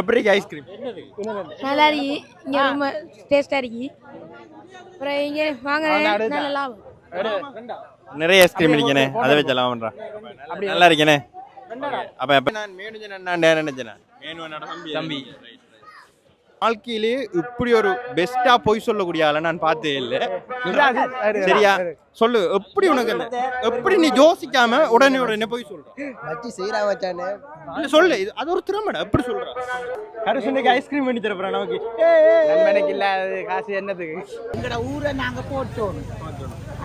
எப்படி ஐஸ்கிரீம் நல்லா இருக்கு. இங்க ரொம்ப டேஸ்டா இருக்கு. அப்புறம் இங்க வாங்குறேன் நல்ல லாபம். நிறைய ஐஸ்கிரீம் இருக்கேனே அதை வச்சு எல்லாம் பண்றான் நல்லா இருக்கேனே. அப்ப எப்ப நான் நினைச்சேன் தம்பி வாழ்க்கையிலே இப்படி ஒரு பெஸ்டா போய் சொல்லக்கூடிய ஆளை நான் பார்த்தே இல்லை. சரியா சொல்லு, எப்படி உனக்கு எப்படி நீ யோசிக்காம உடனே போய் சொல்ற சொல்லு, அது ஒரு திறமைடா. எப்படி சொல்ற கருசுண்டைக்கு ஐஸ்கிரீம் பண்ணி தரப்போறா நமக்கு எனக்கு இல்லாத காசு என்னதுக்கு? எங்களோட ஊரை நாங்க போட்டோம்,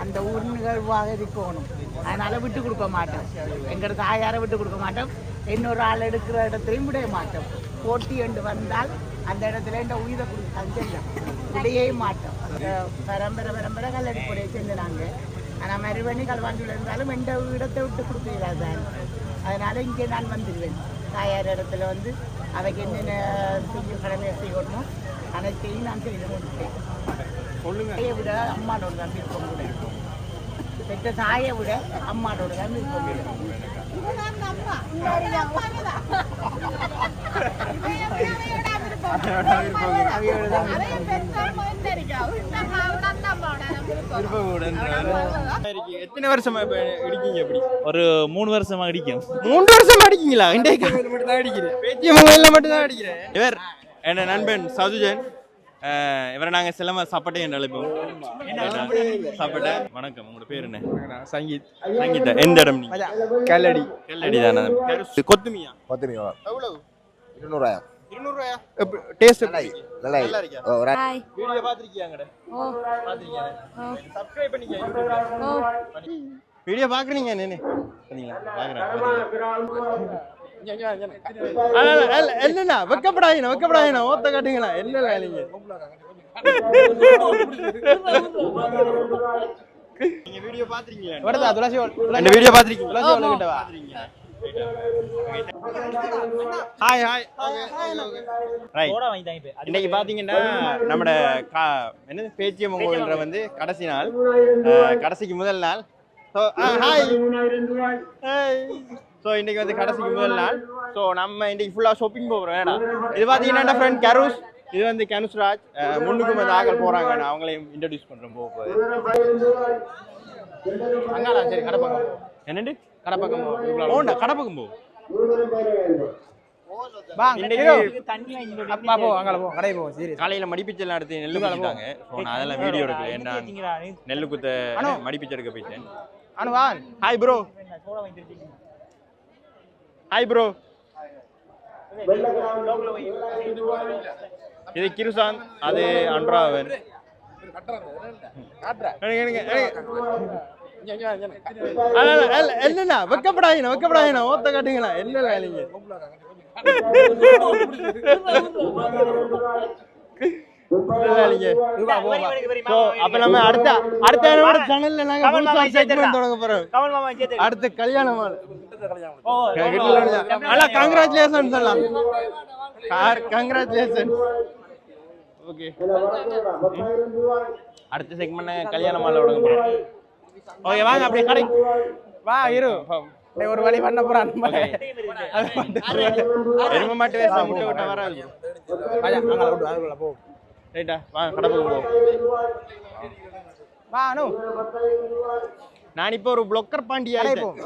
அந்த ஊர் நிகழ்வாக இருக்கணும். அதனால விட்டு கொடுக்க மாட்டோம், எங்களோட தாயாரை விட்டு கொடுக்க மாட்டோம், இன்னொரு ஆள் எடுக்கிற இடத்துலையும் விட மாட்டோம். போட்டி என்று வந்தால் அந்த இடத்துல இந்த உயிரை கொடுத்தாங்க விடையே மாட்டோம். பரம்பரை கல்லடிப்படையை செஞ்சாங்க. ஆனால் மறுபடி கல்வாண்டியில் இருந்தாலும் எந்த இடத்தை விட்டு கொடுக்கிறார். அதனால இங்கே நான் வந்துடுவேன். தாயார் இடத்துல வந்து அவைக்கு என்னென்ன கடமை செய்யணுமோ அனைத்தையும் நான் செய்து கொண்டேன். தாயை விட அம்மாவோட தான் விருப்பம் கூட, பெற்ற தாயை விட அம்மாவோட தான் விருப்பம் கூட. எத்தனை வருஷமா அடிக்கீங்க? எப்படி ஒரு 3 வருஷமா அடிக்கும். 3 வருஷமா அடிக்கீங்களா? மட்டும் தான் அடிக்கிறேன். இவர் என்ன நண்பன் சதுஜன், இவரை நாங்க சிலம சாப்பாட்டே என்று அழைப்போம். சாப்பாட்ட வணக்கம். உங்களோட பேர் என்ன? சங்கீதா. எந்த இடம் நீங்க? கல்லடி தானே. கொத்துமியா எவ்வளவு? 200. 200. டேஸ்ட் நல்லா இருக்கா? வீடியோ பாத்திருக்கீங்கடா? பாத்திருக்கீங்க. சப்ஸ்கிரைப் பண்ணிக்கங்க. வீடியோ பாக்குறீங்க என்ன? பாத்தீங்களா? பாக்குறேன். என்னண்ணா வெக்கப்படாதீங்க ஓத்த காட்டுங்களா? என்ன நீங்க வீடியோ பாத்திருக்கீங்களா? வீடியோ பாத்திருக்கீங்களா? ஹாய் இன்னைக்கு பாத்தீங்கன்னா நம்மட என்ன பேச்சியம் கோவில்ற வந்து கடைசி நாள், கடைசிக்கு முதல் நாள். ஸோ இன்னைக்கு வந்து கடைசிக்கு முதல் நாள். ஸோ நம்ம இன்னைக்கு ஃபுல்லாக ஷாப்பிங் போகிறோம். ஏன்னா இது பார்த்தீங்கன்னா ஃப்ரெண்ட் கருஸ், இது வந்து கனுஸ்ராஜ், முன்னுக்கும் வந்து ஆக்கள் போகிறாங்க. நான் அவங்களையும் இன்ட்ரடியூஸ் பண்ணுறேன் போகும்போது. அங்கா சரி கடப்பக்கம் என்னண்டு கடப்பக்கம் போண்டா கடப்பக்கம் போ. காலையில மடிப்பிச்சல் நடத்தி நெல்லு குத்திட்டாங்க. அதெல்லாம் வீடியோ எடுக்கல. ஏன்னா நெல்லு குத்த மடிப்பிச்சு எடுக்க போயிட்டேன். Hi bro. Hi bro. இது கிருசாந்த், அது அன்றாவன். என்னண்ணா வெக்கப்படாதீங்க ஓத்த காட்டுங்களா? என்ன வேலைங்க? அப்ப நம்ம அடுத்த சேனல்ல நாங்க தொடங்க போறோம். அடுத்த கல்யாணம். கங்க்ராச்சுலேஷன் சொல்லலாம். கங்க்ராச்சுலேஷன். ஓகே, அடுத்த செக்மெண்ட் கல்யாண மாலை தொடங்க போறோம். ஓகே வாங்க அப்படியே கடை வா. இரு ஒரு வழி பண்ண போறான். எருமை மாட்டு வேஷம் முட்டை விட்ட வராது. போ ரைட்டா வாங்க கடப்புக்கு போ. வா அனு. நான் இப்போ ஒரு பிளாக்கர் பாண்டி ஆயிட்டேன்.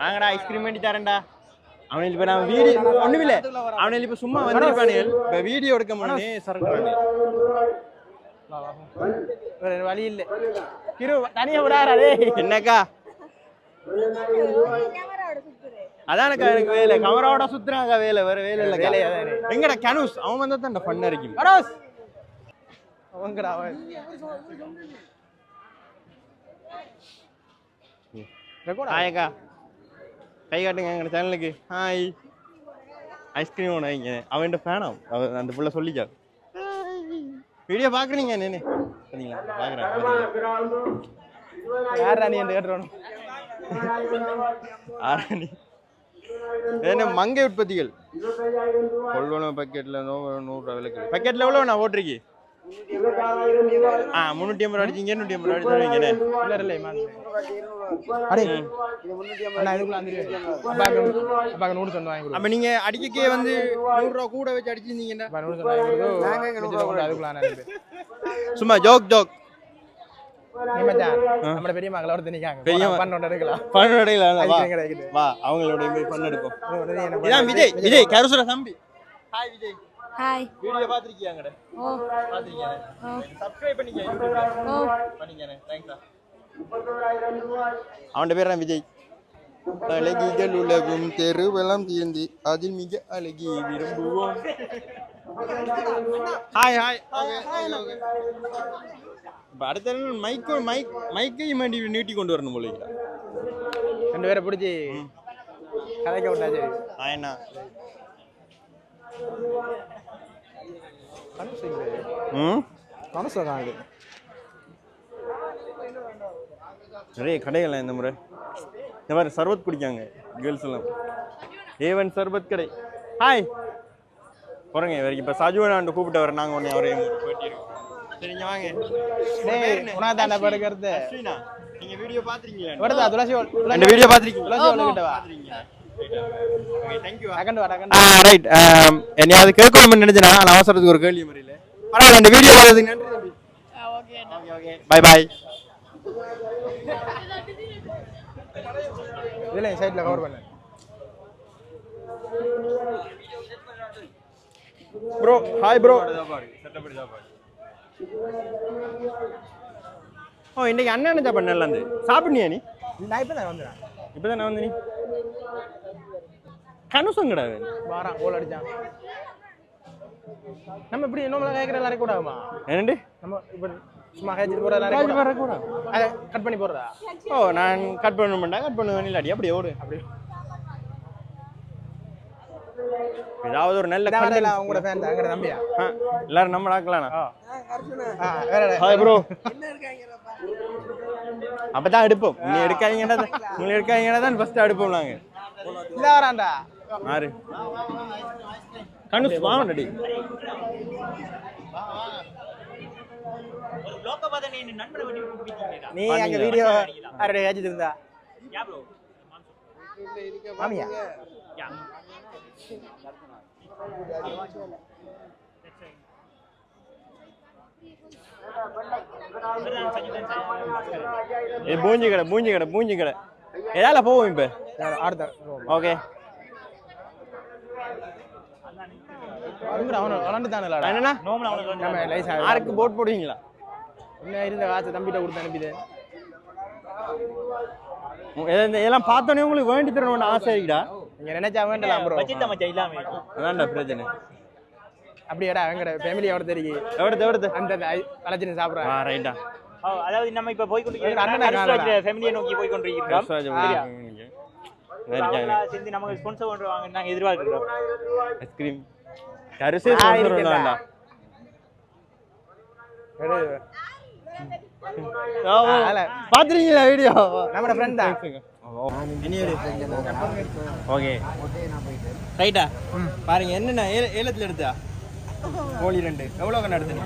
வாங்கடா ஐஸ்கிரீம் வேண்டி தரேன்டா. அவனுக்கு இப்ப நான் வீடியோ ஒண்ணுமில்ல, அவனுக்கு இப்ப சும்மா வந்திருப்பானு இப்ப வீடியோ எடுக்க மாட்டே சரக்கு வழி இல்லை. கிரு தனியா விடாரே. என்னக்கா அதானக்கா எனக்கு வேலை, கமராவோட சுத்துறாங்க வேலை, வேற வேலை இல்ல. வேலையா எங்கடா கனுஸ் அவன் வந்தா தான் ஃபன் இருக்கும். கனுஸ் அவங்கடா அவன் ஹாய்க்கா கை காட்டுங்க எங்க சேனலுக்கு. ஹாய். ஐஸ்கிரீம் ஒன்று வைங்க. அவன் ஃபேனா அந்த புள்ள சொல்லிக்கா. வீடியோ பாக்குறீங்க என்ன? சரிங்களா பாக்குறேன். யாரா நீ அந்த கேட்டுறோம்? என்ன மங்கை உற்பத்திகள் கொள்வன பக்கெட்ல 100 ரூபாய் விலைக்கு. பக்கெட்ல எவ்வளோ நான் ஓட்டுறீங்க? 350 ரூபா அடிச்சிங்க 250 ரூபா அடிச்சு தருவீங்கண்ணே. இல்லை அடே அண்ணா இதுக்குள்ள அப்பாக்கு 100 சொன்ன வாங்கி அப்ப நீங்க அடிக்கே வந்து 100 ரூபா கூட வச்சு அடிச்சிருந்தீங்கடா. 100 சொன்ன வாங்கி அதுக்குள்ள சும்மா ஜோக் நம்ம பெரிய மகளோட திணிக்காங்க பெரிய பண்ணோட எடுக்கலாம் வா அவங்களோட பண்ண எடுப்போம். இதான் விஜய் கருசுர தம்பி. ஹாய் விஜய். ஹாய். வீடியோ பாத்திருக்கீங்கடா? ஓ பாத்திருக்கீங்க. சப்ஸ்கிரைப் பண்ணிக்கங்க. ஓ பண்ணிக்கங்க. தேங்க்ஸ். அவன் பேர் விஜய். அழகிகள் உலகும் தெருவெல்லாம் தீர்ந்தி அதில் மிக அழகி விரும்புவோம். ஹாய் இப்போ அடுத்த மைக்கையும் நீட்டி கொண்டு வரணும் போல. 2 பேரை பிடிச்சி கதைக்க விட்டாச்சு. என்ன நிறைய கடைகள் இந்த முறை இந்த மாதிரி சர்பத் குடிக்காங்க கேர்ள்ஸ் எல்லாம். ஏவன் சர்பத் கடை. ஹாய் போறங்க வரைக்கும். இப்போ சஜுவன் கூப்பிட்டு வர நாங்கள் ஒன்று அவரே போயிட்டு இருக்கோம். சரிங்க வாங்க. உனதான படுக்கிறது நீங்க வீடியோ பாத்துறீங்களா? வருதா துளசி இந்த வீடியோ பாத்துறீங்களா? துளசி வந்துகிட்ட வா. Okay thank you. அகண்டு ரைட். என்னையாவது கேட்கணும்னு நினைச்சேனா நான் அவசரத்துக்கு ஒரு கேள்வி முறையில் பரவாயில்ல. இந்த வீடியோ பார்த்ததுக்கு நன்றி தம்பி. Okay bye bye. இதுல சைடுல கவர் பண்ணு ப்ரோ. Hi bro. ஓ இன்னைக்கு அண்ணன் என்ன பண்ணல வந்து சாப்பிடுனியா நீ? நான் இப்பதான் வந்தேன். இப்பதான் நான் வந்து நீ கனுசங்கடா வாரான் கோல் அடிச்சான். நம்ம இப்படி நார்மலா கேக்குற எல்லாரும் கூடாதுமா? என்னண்டு நம்ம இப்ப சும்மா கேச்சிட்டு போற எல்லாரும் வர கூட அத கட் பண்ணி போறதா? ஓ நான் கட் பண்ணணும்டா. கட் பண்ணுவேன் இல்லாடி அப்படியே ஓடு. அப்படி ஏதாவது ஒரு நல்ல கண்டல உங்களோட ஃபேன் தான் அங்க தம்பியா? எல்லாரும் நம்ம ஆக்கலாம்னா. வேற ஹாய் ப்ரோ. என்ன இருக்காங்கடா? அப்பதான் எடுப்போம். நீ எடுக்காதீங்கடா. நீங்க எடுக்காதீங்கடா தான் ஃபர்ஸ்ட் எடுப்போம் நாங்க. இல்ல வரான்டா. யாரு? கனுஸ் வாங்கடா. ஒரு ப்ளாக் பாத நீ நண்பரை வெட்டி பிடிச்சீங்கடா. நீ அங்க வீடியோ அரடே ஏஜி இருந்தா. யா ப்ரோ. மாமியா? யா. ஏ மூஞ்சி கடை ஏதால போவோம் இப்ப அடுத்த ஓகே. அவன வளர்ந்துட்டானேடா. என்னன்னா நோமல அவனுக்கு நம்ம லைஸ் யாருக்கு போட் போடுவீங்களா? என்ன இருந்த காசு தம்பிட்ட கொடுத்து அனுப்பிடு. இதெல்லாம் பார்த்தோன்னே உங்களுக்கு வேண்டி தரணும்னு ஆசை இருக்குடா. நீங்க நினைச்சா வேண்டலாம் ப்ரோ. பட்ஜெட் மச்சான் இல்லாம அதான்டா பிரச்சனை. அப்படியேடா எங்கட ஃபேமிலி எவ்வளவு தெரியுது? எவ்வளவு அந்த அலஜினி சாப்பிடுறா. ரைட்டா. அதாவது நம்ம இப்ப போய் கொண்டிருக்கிற ஃபேமிலியை நோக்கி போய் கொண்டிருக்கிறோம். சேர்ந்து நமக்கு ஸ்பான்சர் பண்றவாங்க நாங்க எதிர்பார்க்கிறோம். ஐஸ்கிரீம் கருசே ஸ்பான்சர் பண்ணாண்டா. பாத்துறீங்களா வீடியோ? நம்ம ஃப்ரெண்ட் தான். ஓகே ரைட்டா. பாருங்க என்னென்ன ஏலத்துல எடுத்தா கோழி 2 எவ்வளோ கண்ணு எடுத்தீங்க?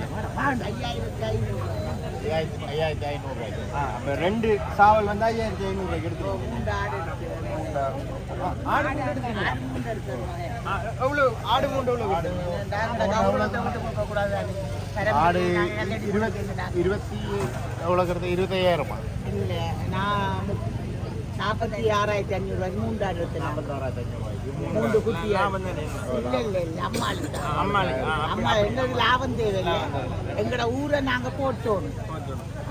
5500. அப்போ 2 சாவல் வந்து 5500 எடுத்துருவோம். எவ்வளோ ஆடு மூண்டு எவ்வளோ? ஆடு 20 எவ்வளோ கிடத்து? 25000. இல்லை நான் 46,500 3 ஆடு எடுத்து 46,500 3 குட்டி. இல்லை அம்மா எங்களுக்கு லாபம் தேவையில்லை. எங்களோட ஊரை நாங்கள் போட்டோம்.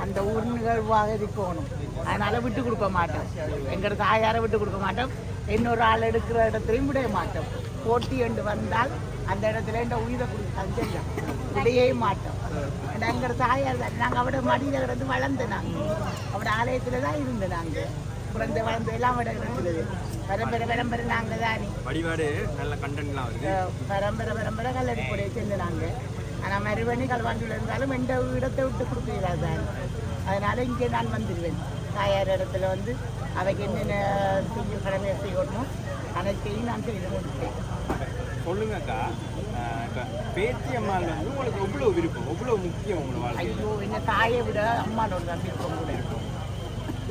அந்த ஊர் நிகழ்வாக இருக்கணும். அதனால விட்டு கொடுக்க மாட்டோம். எங்களோட தாயாரை விட்டு கொடுக்க மாட்டோம். இன்னொரு ஆள் எடுக்கிற இடத்துலையும் விட மாட்டோம். போட்டி என்று வந்தால் அந்த இடத்துல என்ற உயிரை கொடுக்க விடையே மாட்டோம். எங்களோட தாயார் தான். நாங்கள் அவட மடியில் கிடந்து வளர்ந்து நாங்கள் அவட ஆலயத்தில் தான் இருந்து நாங்கள் குழந்தை வளர்ந்து எல்லாம் விட கிடந்தது. பரம்பரை நாங்கள் தானே வழிபாடு நல்ல கண்டென்ட்லாம் வருது. பரம்பரை கல்லடிப்படையை சேர்ந்து நாங்கள். ஆனால் மறுபணி கல்வாண்டில் இருந்தாலும் எந்த இடத்தை விட்டு கொடுக்கிறார் தான். அதனால இங்கே நான் வந்துடுவேன். தாயார் இடத்துல வந்து அவைக்கு என்னென்ன செய்ய கடமையை செய்யணுமோ அனைத்தையும் நான் செய்து முடிப்பேன். சொல்லுங்கக்கா இப்போ பேத்தி அம்மாவில் வந்து உங்களுக்கு எவ்வளோ விருப்பம் எவ்வளோ முக்கியம் உங்களோட வாழ்க்கையில்? ஐயோ என்ன தாயை விட அம்மாவோட தான் விருப்பம் கூட இருக்கும்.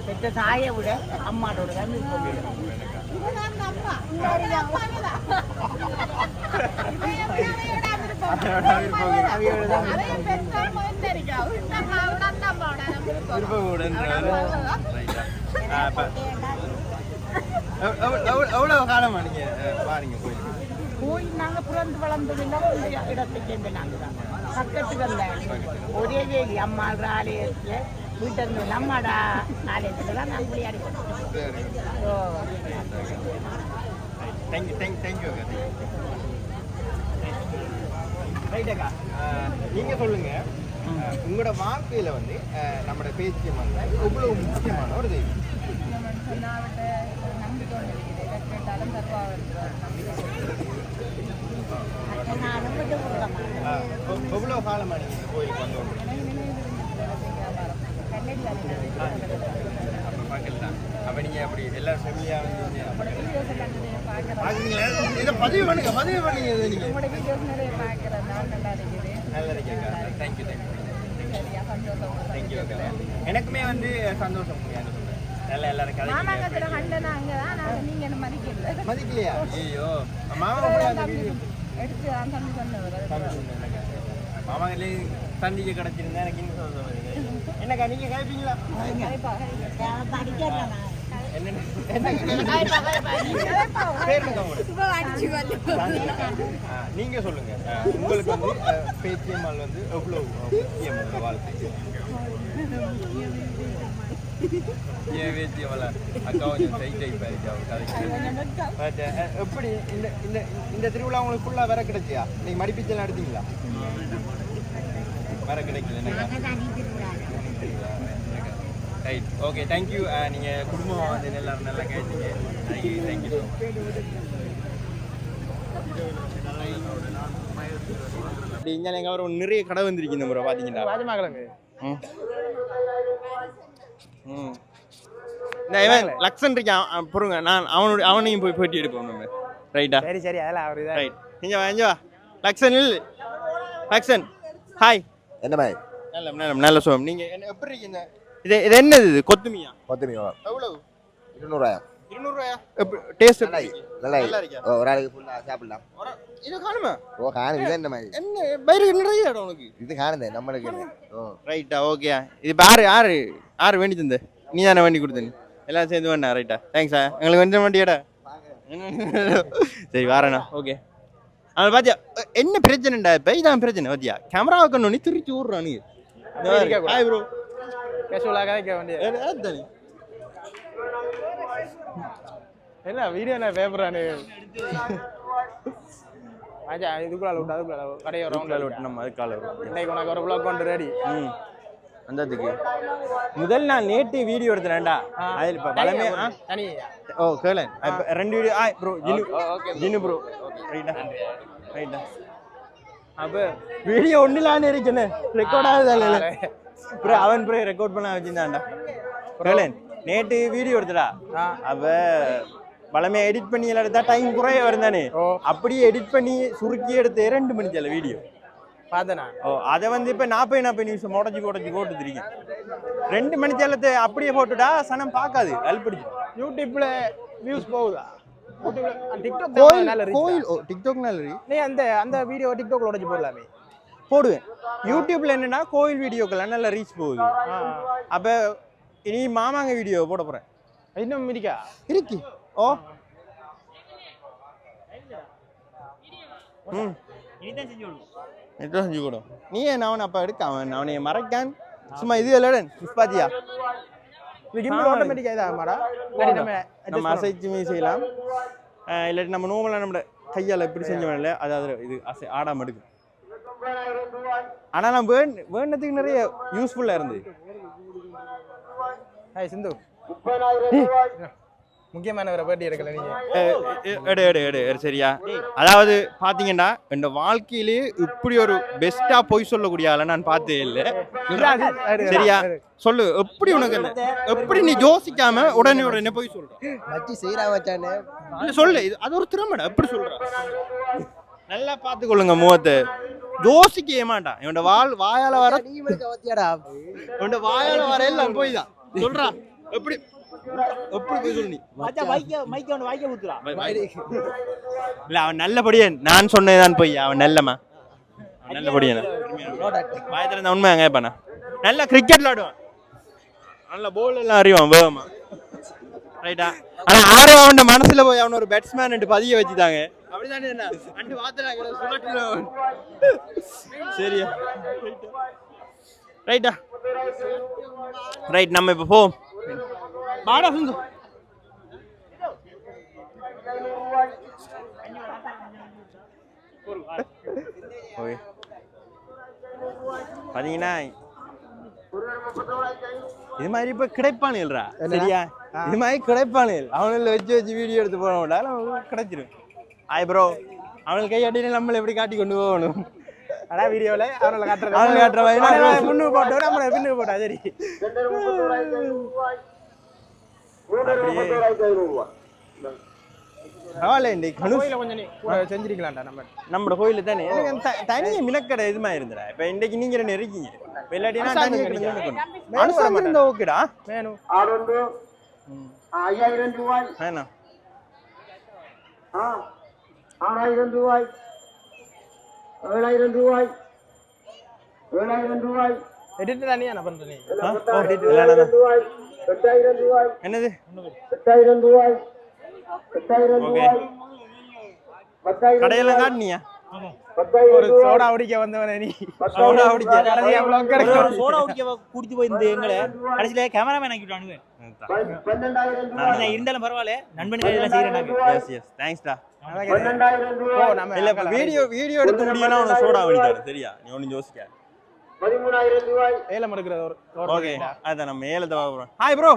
பெற்ற தாயை விட அம்மாவோட தான் விருப்பம் இருக்கும். எவ்வளோ காலமா நீங்கள் பாருங்க கோயில் நாங்கள் பிறந்து வளர்ந்ததெல்லாம் இந்த இடத்துக்கு சேர்ந்து நாங்கள் தான் பக்கத்துக்கு ஒரே வேலி அம்மாள் ஆலயத்தில் வீட்டில் அம்மாடா ஆலயத்தில் தான் நாங்கள் விளையாடிக்கணும். தேங்க்யூ ரைட்டாக்கா. நீங்கள் சொல்லுங்க உங்களோட வாழ்க்கையில் வந்து நம்மளோட பேச்சியம் வந்து எவ்வளோ முக்கியமான ஒரு தெய்வம்? எவ்வளோ காலமாக நீங்கள் கோயிலுக்கு வந்தோம்? அப்போ நீங்கள் அப்படி எல்லாரும் ஃபேமிலியாக பார்க்குறீங்களா? இதை பதிவு பண்ணுங்க இதை நீங்கள் நல்லா இருக்கேக்கா. தேங்க்யூ அக்கா. எனக்குமே வந்து சந்தோஷம் நல்லா எல்லாரும் மதிக்கலையா? ஐயோ மாமா மாமாங்களே சந்திக்க கிடைச்சிருந்தா எனக்கு இன்னும் சந்தோஷம். என்னக்கா நீங்க கேட்பீங்களா? நீங்க சொல்லுங்க உங்களுக்கு வந்து பேச்சியம்மாள் வந்து எவ்வளவு முக்கியம் வாழ்க்கை? அக்கா கொஞ்சம் எப்படி இந்த திருவிழா உங்களுக்கு ஃபுல்லா வேற கிடைச்சியா? நீங்க மடிப்பிச்செல்லாம் எடுத்தீங்களா? வேற கிடைக்கல. Right okay thank you. நீங்கள் குடும்பம் வந்து எல்லாரும் நல்லா கேட்டீங்க. தேங்க்யூ. அப்படி இங்கே எங்கள் ஒரு நிறைய கடை வந்திருக்கு இந்த முறை பார்த்தீங்கன்னா. ராஜமாகிழங்கு இந்த இவன் லக்ஷன் இருக்கான் பொறுங்க. நான் அவனையும் போய் போட்டி எடுப்போம் நம்ம. ரைட்டா? சரி அதெல்லாம் அவர் ரைட். இங்கே வா லக்ஷன் இல்லை லக்ஷன் ஹாய். என்ன பாய்? நல்ல சோம். நீங்கள் என்ன எப்படி இருக்கீங்க? இது என்னது? இது கொத்துமியா? கொத்துமியா எவ்வளவு? 200 200 டேஸ்ட் நல்லா இருக்கா? ஒரு ஆளுக்கு ஃபுல்லா சாப்பிடலாம். இது காணுமா? ஓ காணு. இது என்ன மாதிரி? என்ன பைரு நிறைய இடம் உனக்கு? இது காணுதே நம்மளுக்கு. ஓ ரைட்டா ஓகே. இது யாரு வேண்டி தந்த? நீ தானே வேண்டி கொடுத்த? எல்லாம் சேர்ந்து வேணா? ரைட்டா தேங்க்ஸா. எங்களுக்கு கொஞ்சம் வண்டியடா. சரி வரேண்ணா. ஓகே. அவன் பாத்தியா என்ன பிரச்சனைடா? இப்போ இதான் பிரச்சனை பாத்தியா? கேமரா வைக்கணும் நீ திருச்சி விட்றான். நீ ஹாய் ப்ரோ. கேஷுவலாக கேட்க வேண்டியது என்ன வீடியோ என்ன பேப்பரானு ஆச்சா இதுக்குள்ள விட்டு அதுக்குள்ள கடையை ரவுண்டில் விட்டு நம்ம அதுக்கால இன்னைக்கு உனக்கு ஒரு ப்ளாக் கொண்டு ரெடி. அந்ததுக்கு முதல் நான் நேற்று வீடியோ எடுத்துறேன்டா. அதில் இப்போ பலமே தனி ஓ கேளன் 2 வீடியோ ப்ரோ ஜினு ப்ரோ. ரைட்டா அப்போ வீடியோ ஒன்றிலான்னு இருக்கேன்னு ரெக்கார்ட் ஆகுதா? ப்ரோ அவன் ப்ரோ ரெக்கார்ட் பண்ண வச்சுருந்தான்டா. கேளன் நேற்று வீடியோ எடுத்துடா. அப்போ பலமையாக எடிட் பண்ணி எல்லாம் எடுத்தா டைம் குறைய வருந்தானே. அப்படியே எடிட் பண்ணி சுருக்கி எடுத்து 2 மணிச்சால வீடியோ பார்த்தேனா. அதை வந்து இப்போ 40 நிமிஷம் முடச்சி போட்டு தெரியும். 2 மணிச்சாலத்தை அப்படியே போட்டுட்டா சனம் பார்க்காது. அல்பிடிச்சு யூடியூப்ல வியூஸ் போகுதா? டிக்டாக் நீ அந்த வீடியோ டிக்டாக்ல உடச்சு போடலாமே. போடுவேன். யூடியூப்ல என்னன்னா கோயில் வீடியோக்கெல்லாம் நல்ல ரீச் போகுது. அப்ப இனி மாமாங்க வீடியோ போட போறேன். இன்னும் இருக்கா? இருக்கு. ஓ செஞ்சு கொடு. நீ என்ன அவன் அப்ப எடுக்க அவனை மறைக்கான் சும்மா இது இல்லடன் புஷ்பாத்தியா ஆட்டோமேட்டிக்கா இதாகமாடா. நம்ம அசைச்சுமே செய்யலாம். இல்லாட்டி நம்ம நோமலாக நம்ம கையால் எப்படி செஞ்சோம்ல அதாவது இது ஆடாமல் எடுக்கும். ஆனால் நான் வேண்டதுக்கு நிறைய யூஸ்ஃபுல்லாக இருந்து. சிந்து முக்கியமானவரை பேட்டி எடுக்கல நீங்க. எடு சரியா? அதாவது பாத்தீங்கன்னா இந்த வாழ்க்கையிலே இப்படி ஒரு பெஸ்டா போய் சொல்லக்கூடிய ஆளை நான் பார்த்தே இல்லை. சரியா? சொல்லு, எப்படி உனக்கு எப்படி நீ யோசிக்காம உடனே போய் சொல்ற? மச்சி செய்யறா மச்சானே. இல்ல சொல்லு, அது ஒரு திறமைடா. எப்படி சொல்ற? நல்லா பார்த்துக்கொள்ளுங்க முகத்தை. யோசிக்க மாட்டான். இவன் வாயால வர இவன் வாயால வர எல்லாம் போய் தான் சொல்றா. எப்படி போய் சொல்லு நீ? இல்ல அவன் நல்லபடியே நான் சொன்னதுதான் போய். அவன் நல்லமா நல்லபடியா வாயத்துல இருந்த உண்மை அங்க பண்ண நல்லா கிரிக்கெட் விளையாடுவான். நல்ல போல் எல்லாம் அறிவான் வேகமா. ரைட்டா? ஆனா ஆரோ அவன் மனசுல போய் அவன் ஒரு பேட்ஸ்மேன் பதிய வச்சுட்டாங்க. அப்படிதானே? என்ன அண்டு வாத்துறாங்க சுழட்டுல. சரியா? ரைட்டா? ரைட், நம்ம இப்ப போவோம். பாடா சுந்து ஓகே. பாத்தீங்கன்னா இது மாதிரி இப்ப கிடைப்பானுல்றா. சரியா? இது மாதிரி கிடைப்பானுகள் அவனுல வச்சு வீடியோ எடுத்து போனோம்டா கிடைச்சிடும். ஆய் ப்ரோ, அவனுக்கு கையாட்டி நம்மள எப்படி காட்டி கொண்டு போகணும். அதான் வீடியோல அவங்கள காட்டுற முன்னு போட்டோ நம்மள பின்னுக்கு போட்டா சரி. கொஞ்சம் செஞ்சிருக்கலாம்டா நம்ம கோயில தானே. எனக்கு தனிய மினக்கடை இதுமா இருந்துடா. இப்ப இன்னைக்கு நீங்க ரெண்டு இருக்கீங்க. ஓகேடா. 5000 ரூபாய். வேணாம். 6000 ரூபாய். 7000 ரூபாய். 7000 ரூபாய். எடிட் தானே நான் பண்றேன். 8000 ரூபாய். 8000 ரூபாய். என்னது? 8000 ரூபாய். 8000 ரூபாய். கடையெல்லாம் காட்டினியா? ஒரு சோடா குடிக்க வந்தவனே நீ. சோடா குடிக்க சோடா குடிக்க குடிச்சு போயிருந்து எங்களை கடைசியில கேமராமேன் ஆக்கிட்டானுங்க. இருந்தாலும் பரவாயில்ல, நண்பனுக்கு எல்லாம் செய்யறேன். S S தேங்க்ஸ்டா. 12000 ரூபாய். இல்ல இப்ப வீடியோ எடுத்து முடியனா உனக்கு சோடா வாங்கிட்டாரு. சரியா? நீ ஒண்ணும் யோசிக்காத. 13000 ரூபாய். ஏலம் எடுக்கிறது ஒரு ஓகே. அத நம்ம ஏலத்தை வாங்குறோம். Hi bro.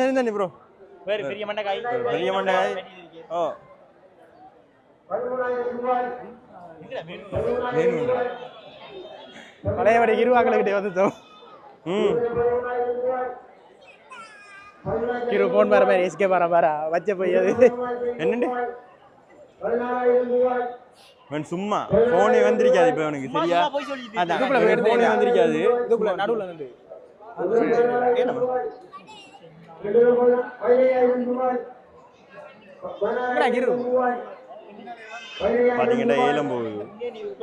நெருந்தனி ப்ரோ. வேற பெரிய மண்டகாய். பெரிய மண்டகாய். ஓ 13000 ரூபாய். பழையபடி இருவாக்களுக்கிட்டே வந்துட்டோம். கிரு போன் பாரு மாதிரி எஸ்கே பாரா வச்ச போய் அது என்னண்டு 14000 ரூபாய். இவன் சும்மா போனே வந்திருக்காது இப்ப அவனுக்கு. சரியா? அதான் போனே வந்திருக்காது. இதுக்குள்ள நடுவுல நின்று 15000 ரூபாய். 15000 ரூபாய். கிரு பாத்தீங்கன்னா ஏலம் போகுது.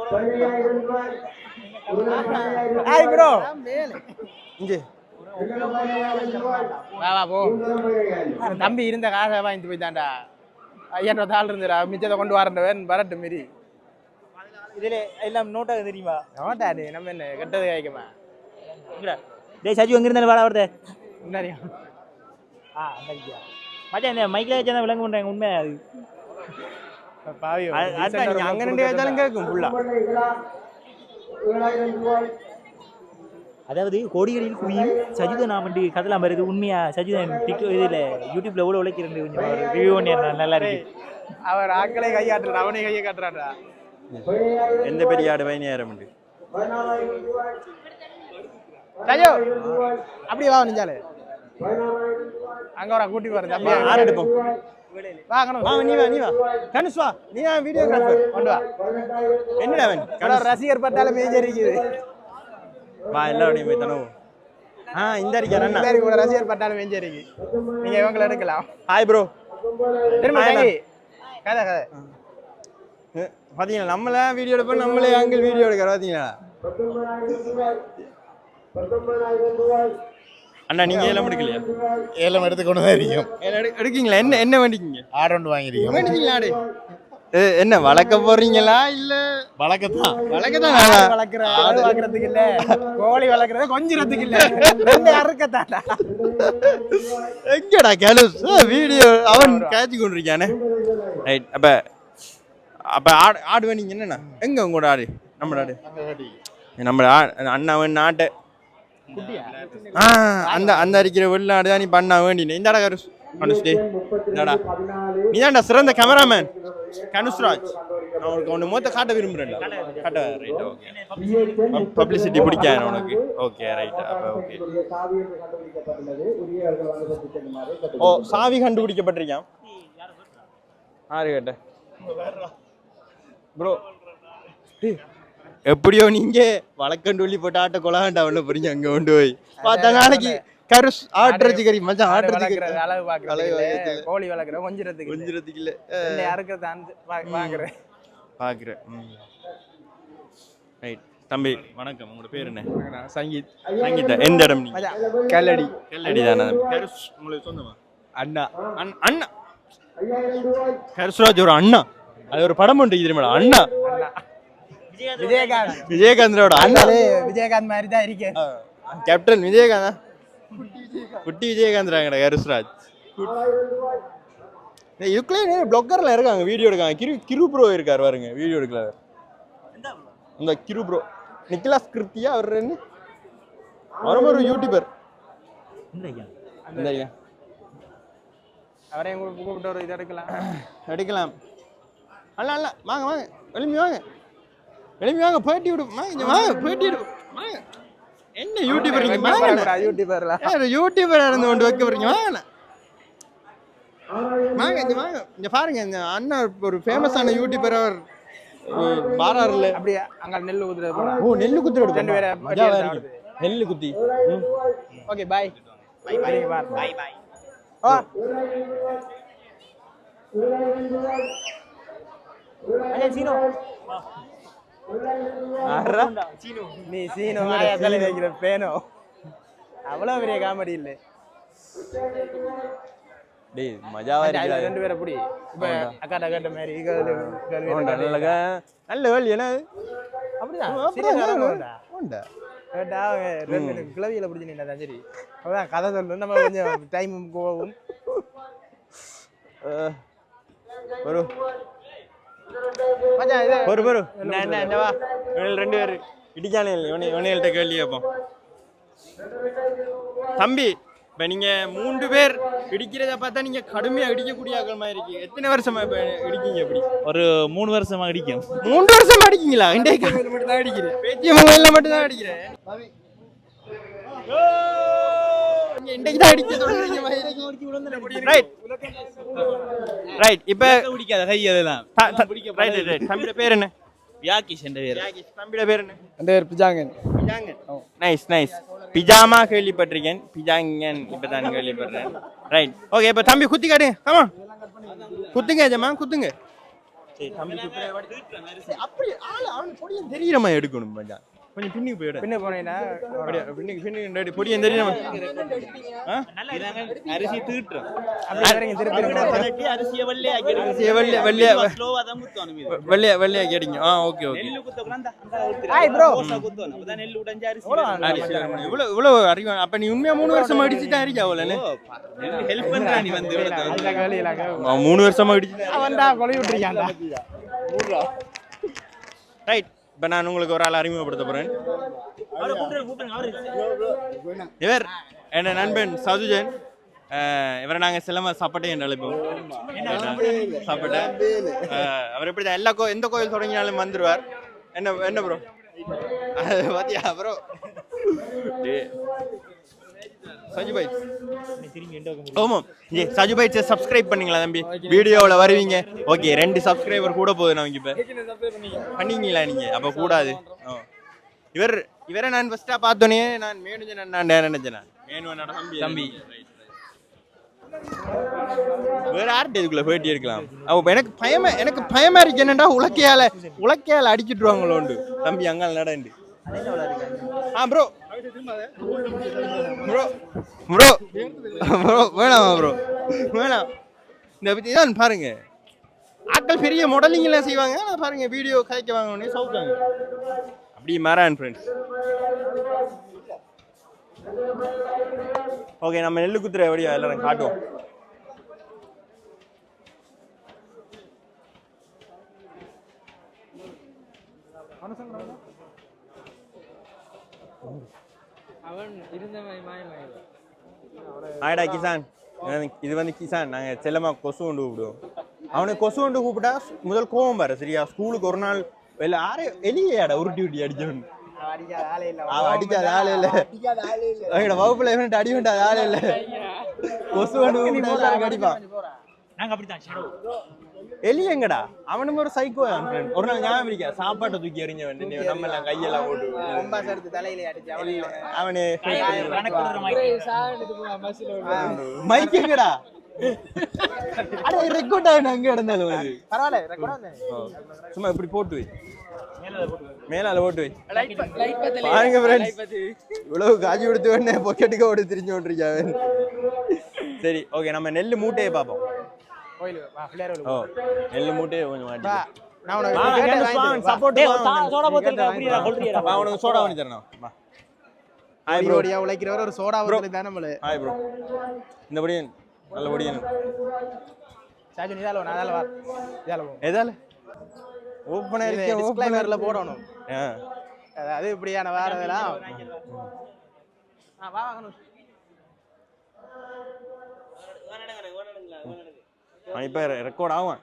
15000 ரூபாய். Hi bro. இங்க வா வா போ. தம்பி இருந்த காசை வாங்கிட்டு போய்தான்டா. 5000 ஆள் இருந்துடா. மிச்சத்தை கொண்டு வரண்டவன் வரட்டு மாரி. இதுல எல்லாம் நோட்டாக தெரியுமா? நோட்டா நீ நம்ம என்ன கெட்டது காய்க்குமா? டேய் சஜு எங்க இருந்தாலும் வாடா வருது. முன்னாடியா? மச்சான் இந்த மைக்ல வச்சா விளங்க பண்றாங்க. உண்மை அது. பாவி நீங்க அங்க ரெண்டு வச்சாலும் கேட்கும் ஃபுல்லா. 7000 ரூபாய். அதாவது கோடிகளில் குவியும் சஜிதன் நாமண்டி கதலாம் வருது. உண்மையா சஜிதன் டிக்டாக் இதுல யூடியூப்ல எவ்வளவு உழைக்கிறேன் கொஞ்சம் ரிவ்யூ பண்ணி நல்லா இருக்கு. அவர் ஆக்களை கையாட்டுறான், அவனே கையை காட்டுறான்டா. எந்த பெரிய ஆடு 15000 உண்டு. 14000 ரூபாய். ராஜோ அப்படியே வா நிஞ்சாலே. அங்க வர கூட்டி பாரு தம்பி. ஆறு எடுப்போம். வா கணு வா நீ வா கனுஷ் வா. நீ வீடியோகிராஃபர் கொண்டு வா. என்னடா அவன் ரசிகர் பட்டால மேஜர் இருக்குது. வா எல்லாரோடையும் போய் தனவு. இந்த இருக்கார் அண்ணா. கூட ரசிகர் பட்டால மேஜர் இருக்கு. நீங்க இவங்களை எடுக்கலாம். Hi bro. திரும்ப கதை பாத்தீங்களா? நம்மள வீடியோ எடுப்போம், நம்மளே ஆங்கிள் வீடியோ எடுக்கிற. பாத்தீங்களா? 19000 ரூபாய். அண்ணா நீங்க ஏலம் எடுக்கலையா? ஏலம் எடுத்து கொண்டு தான் இருக்கும். எடுக்கீங்களா? என்ன வேண்டிக்கீங்க? ஆடு ஒன்று வாங்கிருக்கோம். வேண்டிங்களா ஆடு? என்ன வளர்க்க போறீங்களா இல்ல? வளர்க்கத்தான் வளர்க்குற ஆடு வளர்க்கறதுக்கு இல்ல, கோழி வளர்க்கறது கொஞ்சிறதுக்கு இல்ல, ரெண்டு அறுக்கத்தாண்டா. எங்கடா கேலுஸ் வீடியோ அவன் காய்ச்சி கொண்டிருக்கானே. ரைட். அப்ப ஆடு வேண்டிங்க என்னண்ணா? எங்க உங்களோட ஆடு? நம்ம ஆடு நம்ம அண்ணாவன் நாட்டை அந்த அந்த அரிக்கிற வெள்ளாடு தான் நீ பண்ண வேண்டினேன். இந்த கனுஷ்டி என்னடா நீ தான்டா சிறந்த கேமராமேன் கனுஷ்ராஜ் நான் உனக்கு ஒன்று மொத்த காட்ட விரும்புகிறேன்டா காட்ட ரைட் ஓகே பப்ளிசிட்டி பிடிக்காது உனக்கு ஓகே ரைட் அப்போ ஓகே ஓ சாவி கண்டுபிடிக்கப்பட்டிருக்கான் ஆறு கேட்ட ப்ரோ எப்படியோ நீங்க வழக்கண்டுள்ளி போட்டு ஆட்ட கொலாண்டா உள்ள போறீங்க அங்க கொண்டு போய் பார்த்தா நாளைக்கு கருஸ் ஆட்டுறதுக்கு கறி மச்சான் ஆட்டுறதுக்கு அளவு பாக்குறது கோழி வளர்க்குற கொஞ்சிறதுக்கு இல்ல யாருக்கு பாக்குறேன் பாக்குறேன் ரைட் தம்பி வணக்கம் உங்களோட பேர் என்ன சங்கீத் சங்கீதா எந்த இடம் நீங்க கல்லடி கல்லடி தானே கருஸ் உங்களுக்கு சொந்தமா அண்ணா அண்ணா கருஸ்ராஜ் ஒரு அண்ணா அது ஒரு படம் உண்டு தெரியுமா அண்ணா விஜயகாந்தோட அண்ணாலே விஜயகாந்த் மாதிரி தான் இருக்கேன் கேப்டன் விஜயகாந்த் குட்டி விஜயகாந்த் கருஸ்ராஜ் இதுக்குள்ளே பிளாக்கர்ல இருக்காங்க வீடியோ எடுக்காங்க கிரு ப்ரோ இருக்காரு பாருங்க வீடியோ எடுக்கல இந்த கிரு ப்ரோ நிக்கிலாஸ் கிருத்தியா அவர் என்ன அவரும் ஒரு யூடியூபர் இந்த ஐயா அவரையும் கூப்பிட்டு ஒரு இது எடுக்கலாம் அல்ல அல்ல வாங்க வாங்க எழுப்பி வாங்க பேட்டி விடு வாங்க பேட்டி விடு வாங்க என்ன யூடியூபர் யூடியூபர் இருந்து கொண்டு வைக்க போறீங்க வாங்க இங்க பாருங்க இந்த அண்ணா ஒரு ஃபேமஸான யூடியூபர் அவர் பாராருல அப்படியே அங்க நெல்லு குத்துற ஓ நெல்லு குத்துற ரெண்டு பேரை நெல்லு குத்தி ஓகே பாய் பாய் பாய் ஓ அண்ணா சீனோ நீ சீனோ தலை வைக்கிற பேனோ அவ்வளவு பெரிய காமெடி இல்லை டேய் மஜாவா இருக்கு ரெண்டு பேரை புடி இப்ப அக்காட்ட மாதிரி நல்ல வேலை என்ன கிளவியில பிடிச்சிருந்தா சரி அதான் கதை சொல்லணும் நம்ம கொஞ்சம் டைம் போகும் ரெண்டு பேரு இடிக்கானே இவனைகள்ட்ட கேள்வி கேட்போம் தம்பி இப்ப நீங்க 3 பேர் இடிக்கிறத பார்த்தா நீங்க கடுமையா இடிக்கக்கூடிய ஆக்கள் மாதிரி இருக்கு எத்தனை வருஷமா இப்ப இடிக்கீங்க எப்படி ஒரு 3 வருஷமா அடிக்கும் 3 வருஷமா அடிக்கீங்களா இன்றைக்கு மட்டும் தான் அடிக்கிறேன் பேச்சிய மொபைல்ல மட்டும் தான் அடிக்கிறேன் இன்றைக்கு தான் அடிக்க தொடங்குறீங்க மாதிரி ரைட் ரைட் இப்ப பிடிக்காத கை அதெல்லாம் ரைட் தம்பியோட பேர் என்ன வியாகிஷ் என்ற பேர் தம்பியோட பேர் என்ன அந்த பேர் பிஜாங்கன் நைஸ் பிஜாமா கேள்விப்பட்டிருக்கேன் பிஜாங்கன் இப்பதான் கேள்விப்படுறேன் ரைட் ஓகே இப்ப தம்பி குத்தி காடு ஆமா குத்துங்க ஜமா குத்துங்க தம்பி அப்படி அவன் பொடியும் தெரியுறமா எடுக்கணும் மச்சான் கொஞ்சம் பின்னுக்கு போயிடு பின்ன போனேன்னா பின்னுக்கு பொடியும் தெரியுமா அரிசி தீட்டுறோம் அரிசியை வெள்ளையாக்கி அடிங்க ஓகே ஓகே இவ்வளவு அறிவு அப்ப நீ உண்மையா 3 வருஷமா அடிச்சுட்டா இருக்கா அவ்வளவு ஹெல்ப் பண்றா நீ வந்து 3 வருஷமா அடிச்சுட்டா அவன்டா கொலை விட்டுருக்கான்டா ரைட் இப்போ நான் உங்களுக்கு ஒரு ஆள் அறிமுகப்படுத்த போறேன் இவர் என்ன நண்பன் சதுஜன் இவரை நாங்கள் சிலம்ப சாப்பாட்டே என்று அழைப்போம் சாப்பாட்டை அவர் எப்படி தான் எல்லா எந்த கோயில் தொடங்கினாலும் வந்துடுவார் என்ன ப்ரோ பாத்தியா ப்ரோ சஜுபாய் ஆமாம் ஜி சஜுபாய் சப்ஸ்கிரைப் பண்ணீங்களா தம்பி வீடியோவில் வருவீங்க ஓகே 2 சப்ஸ்கிரைபர் கூட போகுது நமக்கு இப்போ பண்ணீங்களா நீங்கள் அப்போ கூடாது இவரை நான் ஃபர்ஸ்ட்டாக பார்த்தோன்னே நான் மேனுஜன் நினைச்சேன் மேனுவனோட தம்பி வேற யார்கிட்ட இதுக்குள்ள போயிட்டு இருக்கலாம் அவ எனக்கு பயமா இருக்கு என்னடா உலக்கையால அடிச்சுட்டுருவாங்களோண்டு தம்பி அங்கால நடந்து ப்ரோ ப்ரோ ப்ரோ ப்ரோ வேணாமா ப்ரோ வேணாம் இந்த பற்றி தான் பாருங்க ஆட்கள் பெரிய மாடலிங் எல்லாம் செய்வாங்க பாருங்க வீடியோ கைக்க வாங்க சவுக்காங்க அப்படி மாறான் ஃப்ரெண்ட்ஸ் ஓகே நம்ம நெல்லு குத்துற எப்படியா எல்லாரும் காட்டுவோம் அவன் இருந்தவன் மாயமாயிடுவான் ஆயிடா கிசான் இது வந்து கிசான், நாங்கள் செல்லமா கொசு கொண்டு கூப்பிடுவோம். அவனுக்கு கொசு கொண்டு கூப்பிட்டா முதல் கோவம் பாரு சரியா. ஸ்கூலுக்கு ஒரு நாள் வெளில எலியாடா உருட்டி அடிச்சவன். அவன் அடிக்காத ஆளே இல்லை. அவனோட வகுப்புல அடி வேண்டாத ஆளே இல்லை. கொசு கொண்டு கூப்பிட்டா எல்லாரும் அடிப்பான். நாங்க அப்படித்தான் ஷடோ. எலி எங்கடா? அவனும் ஒரு சைக்கோ. ஒரு நாள் ஞாபகம் இருக்கா, சாப்பாட்டை தூக்கி எறிஞ்சவன் நம்ம எல்லாம் கையெல்லாம் போட்டு அவனு மைக் எங்கடா? ரெக்கார்ட் ஆகணும் அங்க இருந்தாலும் சும்மா இப்படி போட்டு வை, மேலால போட்டு வை. பாருங்க ஃப்ரெண்ட்ஸ், இவ்வளவு காஜி கொடுத்து உடனே பொக்கெட்டுக்கு ஓடி திரிஞ்சு கொண்டிருக்காங்க. சரி ஓகே, நம்ம நெல் மூட்டையை பார்ப்போம். ஓ நெல் மூட்டையை கொஞ்சம் மாட்டி சோடா பண்ணி தரணும். உழைக்கிறவர் ஒரு சோடா தானே. ஹாய் ப்ரோ, இந்த படியே நல்ல படியே எதால ஓப்பனா டிஸ்க்ளைமர்ல போடணும். அது இப்படியான வேற இதெல்லாம் இப்ப ரெக்கார்ட் ஆகும்.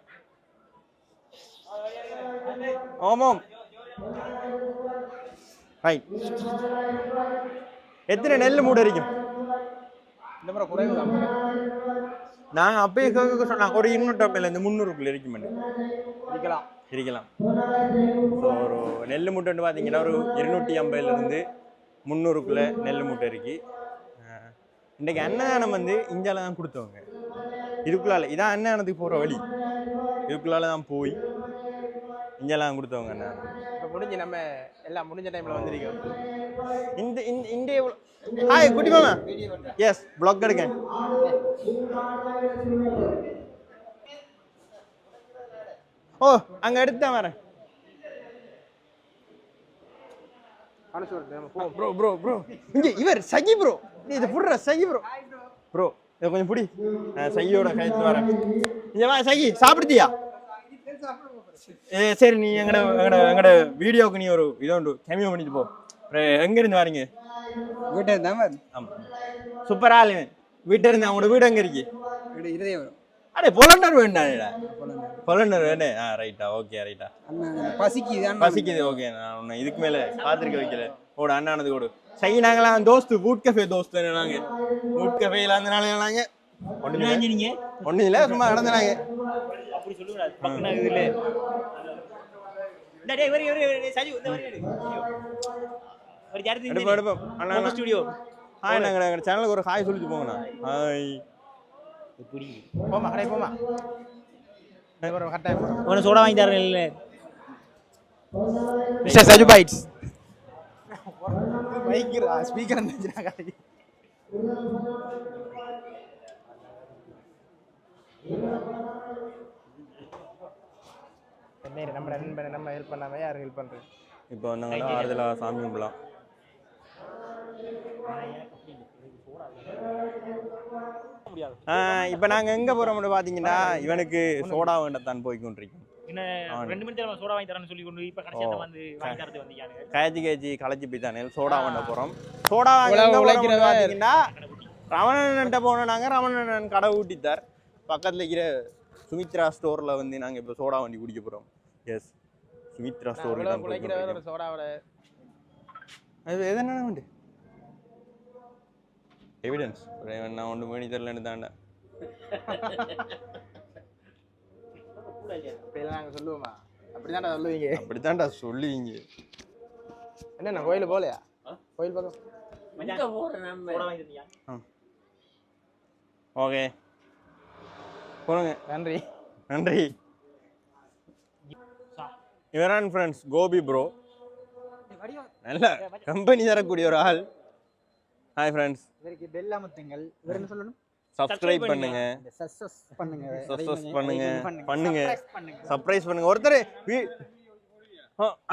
ஆமாம் ரைட். எத்தனை நெல் மூட்டை இருக்கும் இந்த முறை குறைவு தான். நாங்க அப்பயே கேட்க சொன்னாங்க ஒரு 200 இந்த 300 இருக்கும் இருக்கலாம். ஒரு நெல் மூட்டை பார்த்தீங்கன்னா ஒரு 250 300 நெல் மூட்டை இருக்கு. இன்றைக்கு அன்னதானம் வந்து இந்தியாவில தான் கொடுத்தவங்க. இதுக்குள்ளால இதான் அன்னதானத்துக்கு போகிற வழி. இதுக்குள்ளால தான் போய் இந்தியாவில தான் கொடுத்தவங்க அன்னதானம். இப்போ முடிஞ்சு நம்ம எல்லாம் முடிஞ்ச டைமில் வந்திருக்கோம். இந்த ஹாய் குட்டி மாமா. எஸ் ப்ளாக் எடுக்க. ஓ அங்கே எடுத்தான் வரேன். ப்ரோ ப்ரோ ப்ரோ இங்கே இவர் சகி ப்ரோ. இது புடுற சகி ப்ரோ. ப்ரோ இதை கொஞ்சம் பிடி. சகியோட கைத்து வரேன். இங்கே வா சகி, சாப்பிடுத்தியா? சரி நீ எங்கட வீடியோவுக்கு நீ ஒரு இதை உண்டு கேமியோ பண்ணிட்டு போ. எங்கேருந்து வரீங்க? வீட்டை தான். ஆமாம் சூப்பரா ஆளு. வீட்டை இருந்து அவங்களோட வீடு எங்கே இருக்கு? இருதயம் அடே பொலண்டர் வேண்டாடா. பொலண்டர் வேணே. ரைட்டா ஓகே ரைட்டா. பசிக்குது ஓகே. நான் உன்னை இதுக்கு மேலே பார்த்துருக்க வைக்கல. ஓட அண்ணானது ஓடு சரி. நாங்களாம் தோஸ்து வூட் கஃபே தோஸ்து. நாங்க வூட் கஃபேல இருந்தனால நாங்க ஒன்றும் இல்லை சும்மா நடந்தாங்க. அப்படி சொல்லுங்க பக்கத்துல இதுல டேய் வரி சஜு இந்த வரி ஒரு ஜார்த்தி எடுப்போம் அண்ணா ஸ்டுடியோ. ஹாய், நாங்க சேனலுக்கு ஒரு ஹாய் சொல்லிட்டு போங்கண்ணா. ஹாய் இப்படி போமா கடை போமா. ஒரு கட்டாயம் உனக்கு சோடா வாங்கி தரேன் இல்ல மிஸ்டர் சஜு பைட்ஸ். மைக்ரா ஸ்பீக்கர் வந்துச்சுனா கடை. நம்ம ஹெல்ப் பண்ணாம யார் ஹெல்ப் பண்றது? இப்போ வந்தாங்கன்னா ஆறுதலா சாமி கும்பலாம். இப்போ நாங்கள் எங்கே போகிறோம்னு பார்த்தீங்கன்னா இவனுக்கு சோடா வேண்டத்தான் போய் கொண்டிருக்கோம். இன்னும் 2 மணி நேரம் சோடா வாங்கி தரேன்னு சொல்லி கொண்டு இப்போ கடைசியாக வந்து வாங்கி தரது வந்தீங்க. காய்ச்சி களைச்சி போய்த்தானே சோடா வாங்க போகிறோம். சோடா வாங்க பார்த்தீங்கன்னா ரமணன்ட்ட போனோம். நாங்கள் ரமணன் கடை ஊட்டித்தார் பக்கத்தில் இருக்கிற சுமித்ரா ஸ்டோரில் வந்து நாங்கள் இப்போ சோடா வண்டி குடிக்க போகிறோம். எஸ் சுமித்ரா ஸ்டோரில் தான் சோடாவோட அது எதனா உண்டு எவிடன்ஸ். நான் ஒன்று மணி தரலன்னு தாண்டா நாங்கள் சொல்லுவோமா? அப்படிதான்டா சொல்லுவீங்க. அப்படித்தான்டா சொல்லுவீங்க. என்ன கோயில் போகலையா? கோயில் பக்கம் ஓகே போடுங்க. நன்றி நன்றி. இவரான் ஃப்ரெண்ட்ஸ் கோபி ப்ரோ, நல்ல கம்பெனி தரக்கூடிய ஒரு ஆள். ஹாய் ஃப்ரெண்ட்ஸ், இவருக்கு பெல் அமுத்துங்கள். இவர் என்ன சொல்லணும்? சப்ஸ்கிரைப் பண்ணுங்க, சப்ஸ்கிரைப் பண்ணுங்க, சப்ஸ்கிரைப் பண்ணுங்க, சர்ப்ரைஸ் பண்ணுங்க. ஒருத்தர்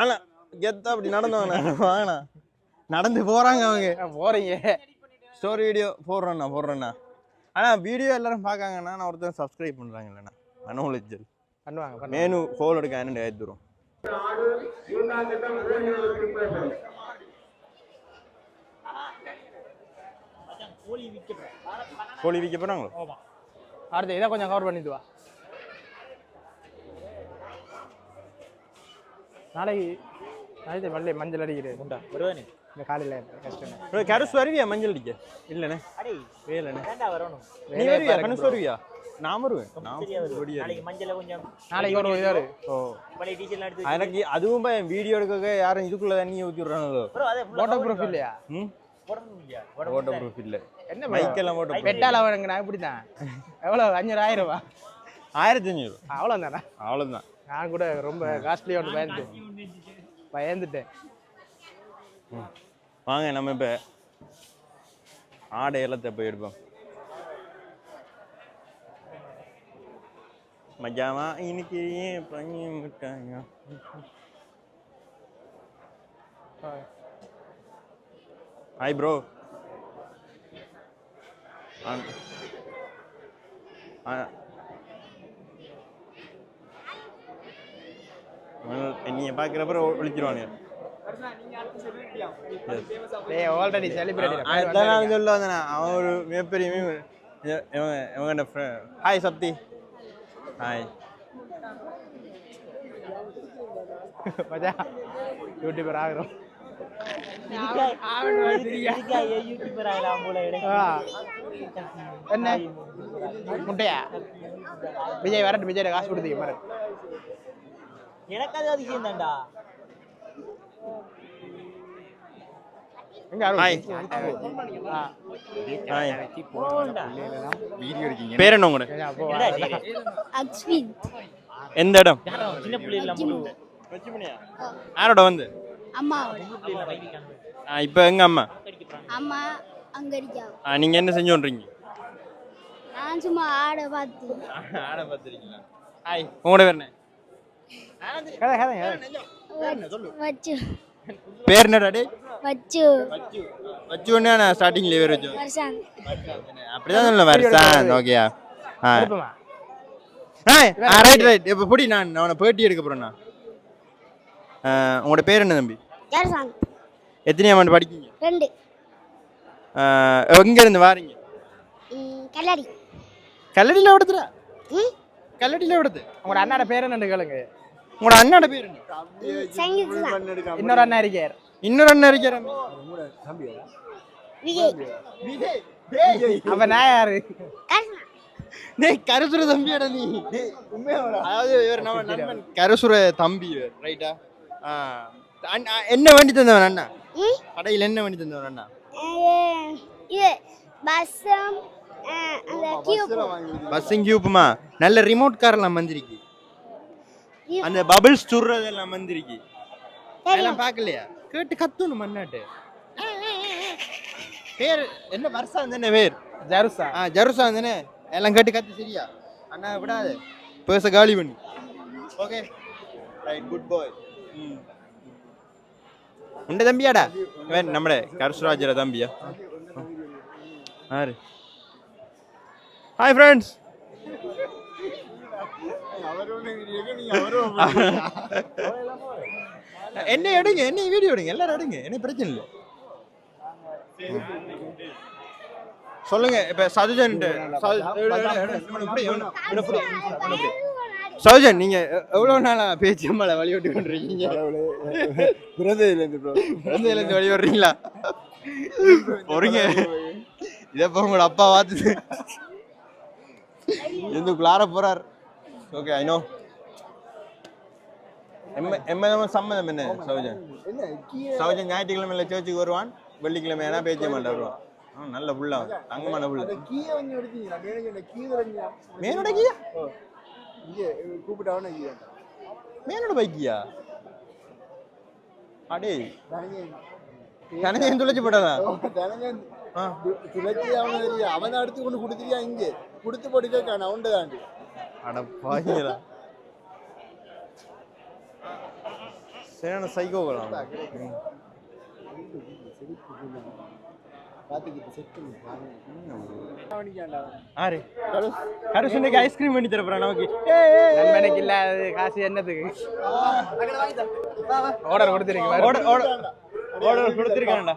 ஆனா கெத்தா அப்படி நடந்தவங்க வாங்கண்ணா நடந்து போறாங்க. அவங்க போறீங்க ஸ்டோரி வீடியோ போடுறேண்ணா. ஆனால் வீடியோ எல்லாரும் பார்க்காங்கன்னா நான் ஒருத்தர் சப்ஸ்கிரைப் பண்ணுறாங்க. இல்லைண்ணா மனோலஜல் பண்ணுவாங்க. மேனு ஃபோல் எடுக்க என்ன ஏற்றுரும். கோழி விற்க போகிறாங்களோ? அடுத்து இதை கொஞ்சம் கவர் பண்ணிட்டு வா. நாளைக்கு மல்லி மஞ்சள் அடிக்கிறேன் உண்டா வருவானே இந்த காலையில் கஷ்டம். கருசு வருவியா மஞ்சள் அடிக்க? இல்லைண்ணே அடே வேலைண்ணே. ஏன்டா வரணும் நீ வருவியா? கணுசு வருவியா? நான் வருவேன். நாளைக்கு மஞ்சள கொஞ்சம் நாளைக்கு ஒரு இதாரு. ஓ பழைய டீச்சர்லாம் எடுத்து எனக்கு அதுவும் வீடியோ எடுக்க யாரும் இதுக்குள்ள தண்ணி ஊற்றி விட்றாங்களோ? ப்ரோ அதே போட்டோ ப்ரூஃப் இல்லையா? ம் போடணும் இல்லையா? ஓட்ட ப்ரூஃப் இல்லை. என்ன மைக்கெல்லாம் ஓட்ட proof. பெட்டால் அவனுங்க நான் இப்படி தான் எவ்வளோ 500 ரூபா 1500. அவ்வளோ தானே. அவ்வளோதான். நான் கூட ரொம்ப காஸ்ட்லியாக ஒன்று பயந்துட்டேன். வாங்க நம்ம இப்போ ஆடை எல்லாத்த போய் எடுப்போம். மஜாவா இன்னைக்கு ஏன் பஞ்சு மிட்டாயா? Hi bro. என்னைய பார்க்குறப்ப ஒழிச்சிருவானு. Already celebrity. அதெல்லாம் சொல்ல வந்தேன். அவன் ஒரு மிகப்பெரிய இவங்க ஹாய் சப்தி. ஹாய். மஜா யூடியூபர் ஆகிறோம். யூடியூபர் ஆகலாம் போல என்ன முட்டையா? விஜய் வரட்டு. விஜய் காசு கொடுத்தீங்க பாரு. எனக்கு அது அதிசயம் தான்டா. ஹாய். வீடியோ இருக்கீங்க. பேர் என்ன உங்களோட? அக்ஸ்வின் எந்த இடம்? சின்ன பிள்ளைல முழு யாரோட வந்து? அம்மாவோட. இப்போ எங்க அம்மா? அம்மா அங்க இருக்கா. நீங்க என்ன செஞ்சு கொண்டிருக்கீங்க? நான் சும்மா ஆட பார்த்து. ஆட பார்த்துருக்கீங்களா? ஹாய். உங்களோட பேர் என்ன? வச்சு பேர் என்னடா? டே வச்சு வச்சு ஒன்று நான் ஸ்டார்டிங்ல வேறு வச்சோம். வருஷம் அப்படிதான் சொல்லணும். வருஷம் ஓகேயா? Right right. இப்போ புடி. நான் அவனை பேட்டி எடுக்க போறேண்ணா. உங்களோட பேர் என்ன தம்பி? எத்தனை ஆண்டு படிக்கீங்க? 2. எங்க இருந்து வாரீங்க? கல்லடி. கல்லடியில் விடுதுடா. கல்லடியில் விடுது. உங்களோட அண்ணாட பேர் என்ன கேளுங்க. உங்களோட அண்ணாட பேர் என்ன? இன்னொரு அண்ணா இருக்கார். இன்னொரு அண்ணன் இருக்காரு. அப்ப நான் யாரு? கருசுர தம்பியாடா நீ. அதாவது இவர் நம்ம நண்பன் கருசுர தம்பி ரைட்டா? என்ன வண்டி தந்தவன் அண்ணா? கடையில் என்ன வண்டி தந்தவன் அண்ணா? பஸ்ஸிங் கியூப்புமா. நல்ல ரிமோட் கார் எல்லாம் வந்திருக்கு. அந்த பபிள்ஸ் சுடுறது எல்லாம் வந்திருக்கு. அதெல்லாம் பார்க்கலையா? கேட்டு கத்தணும் மண்ணாட்டு. பேர் என்ன? வருஷம் தானே பேர்? ஜருசா. ஜருசா தானே? எல்லாம் கேட்டு கத்து சரியா? அண்ணா விடாது. பேச காலி பண்ணி. Okay right. குட் பாய். உண்ட தம்பியாடா? நம்மட கருசுராஜர தம்பியா? ஆறு. Hi friends. என்ன எடுங்க, என்ன வீடியோ எடுங்க, எல்லாரும் எடுங்க, என்ன பிரச்சனை இல்லை. சொல்லுங்க. இப்ப சதுஜன் சௌஜன், நீங்க எவ்வளவு நாளா பேச்சு அம்மால வழிபட்டு கொண்டிருக்கீங்க? பிறந்ததுலேருந்து வழிபடுறீங்களா? பொறுங்க, இதப்ப உங்களோட அப்பா பார்த்து இதுக்குள்ளார போறார். Okay I know. சம்மதம் என்ன சௌஜன்? சௌஜன் ஞாயிற்றுக்கிழமையில சர்ச்சுக்கு வருவான், வெள்ளிக்கிழமை ஏன்னா பேச்ச மாட்டேன் வருவான். நல்ல புள்ள, தங்கமான புள்ள. மேனோட கீயா? மேனோட பைக்கியா? அடே தனஞ்சன் துளைச்சு போட்டதா? அவன் அடுத்து கொண்டு கொடுத்துறியா? இங்க கொடுத்து போட்டு கேட்கான் அவன்ட தாண்டி. அட பாய்களா, சரியான சைக்கோக்கலாம். ஐஸ்கிரீம் பண்ணி தரப்போறான் நமக்கு. நண்பனுக்கு இல்லாத காசு என்னத்துக்கு? ஆர்டர் கொடுத்துருக்கீங்க. ஆர்டர் கொடுத்துருக்கான்டா.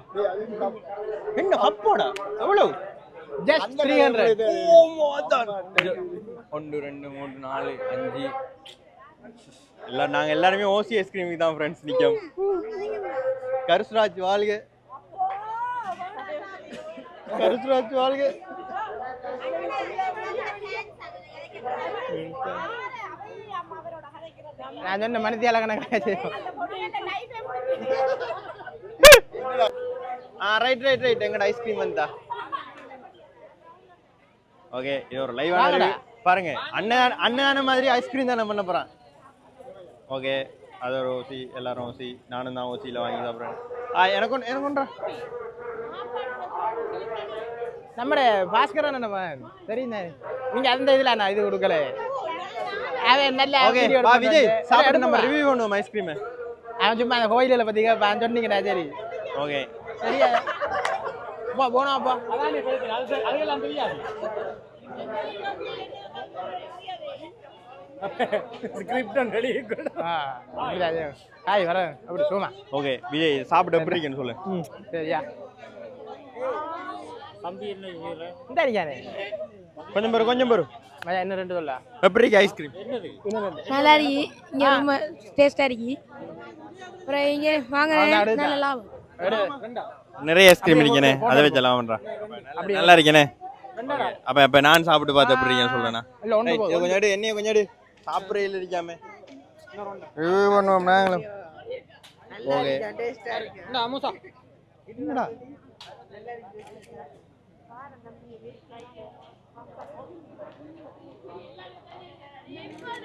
என்ன கப்போடா? எவ்வளவு? ஜஸ்ட் 300 1 2 3 4 5 எல்லாம் நாங்க எல்லாருமே ஓசி ஐஸ்கிரீமுக்கு தான் ஃப்ரெண்ட்ஸ் நிற்கும். கருசுராஜ் வாழ்க, கருசுராஜ் வாழ்க. நான் சொன்ன மனதியால கணக்காச்சு. ரைட் ரைட் ரைட் எங்கட ஐஸ்கிரீம் வந்தா. ஓகே, இது ஒரு லைவ் ஆன பாருங்க. அண்ணான மாதிரி ஐஸ்கிரீம் தான் பண்ண போறான். ஓகே, அது ஒரு ஓசி, எல்லாரும் ஓசி, நானும் தான் ஓசியில் வாங்கி சாப்பிட்றேன். எனக்கு ஒன்றா நம்ம பாஸ்கரன் நம்ம தெரியுங்க. நீங்க அந்த இதுல நான் இது கொடுக்கல. அவன் நல்ல வீடியோ எடுத்து விஜய் சாப்பிட்டு நம்ம ரிவ்யூ பண்ணுவோம் ஐஸ்கிரீம். அவன் சும்மா அந்த கோயிலில் பத்தி சொன்னீங்கடா. சரி ஓகே, சரியா போனாப்பா. அதெல்லாம் தெரியாது. ஹாய் வர அப்படி சும்மா. ஓகே விஜய் சாப்பிட்டு எப்படி இருக்குன்னு சொல்லு. சரியா தம்பி என்ன இந்த அடிக்கானே கொஞ்சம் பேரும் மஜா இன்னும் 2 சொல்ல. எப்படி இருக்கு ஐஸ்கிரீம்? நல்லா இருக்கு, இங்கே ரொம்ப டேஸ்டாக இருக்கு. அப்புறம் இங்கே வாங்க நல்ல லாபம். நிறைய ஐஸ்கிரீம் இருக்கேனே, அதை வச்சு எல்லாம் பண்றான். நல்லா இருக்கேனே. அப்ப நான் சாப்பிட்டு பார்த்து எப்படி இருக்கேன்னு சொல்றேன்னா கொஞ்சம் எடு, என்னைய கொஞ்சம் எடு. சாப்பிட்றையில் இருக்காம ரிவ்யூ பண்ணுவோம் நாங்களும். ஓகே என்னடா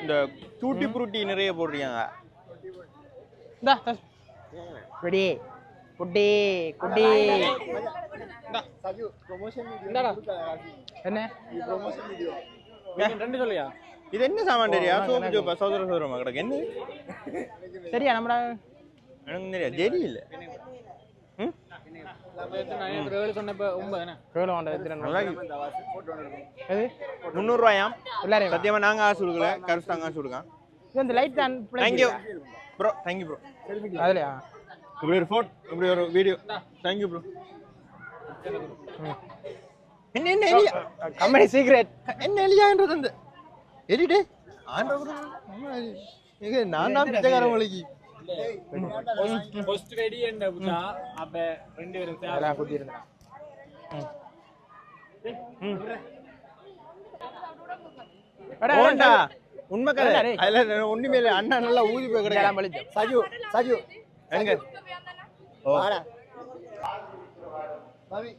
இந்த டூட்டி ஃப்ரூட்டி நிறைய போடுறீங்க. இந்தா ரெடி குட்டி குட்டி. என்ன ரெண்டு சொல்லியா? இது என்ன சாமான் தெரியா? சோப்பு சோப்பா சோதரமா கிடக்கு. என்ன சரியா நம்மள எனக்கு தெரியா, தெரியல. ₹300 சத்தியமா நாங்க காசு கொடுக்கல, கருசு தாங்க காசு கொடுக்கான். இந்த லைட் தான். Thank you bro, thank you bro. அதுலயா இப்படி ஒரு ஃபோன், இப்படி ஒரு வீடியோ. Thank you bro. என்ன என்ன எலியா? Company secret. என்ன எலியான்றது அந்த எலிடே ஆண்ட ப்ரோ. நான் தான் பிச்சைக்காரன் மலைக்கு ஃபர்ஸ்ட் ரெடி என்ன புதா அப்ப ரெண்டு பேரும் சேரா குத்தி இருந்தா. ஓண்டா உண்மை கதை. அதுல ஒண்ணுமே இல்லை. அண்ணா நல்லா ஊதி போய் கிடக்கு. சஜு சஜு எங்க வாடா பாவி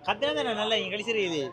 கத்தியா நல்லா இங்க கழிச்சிருக்குது.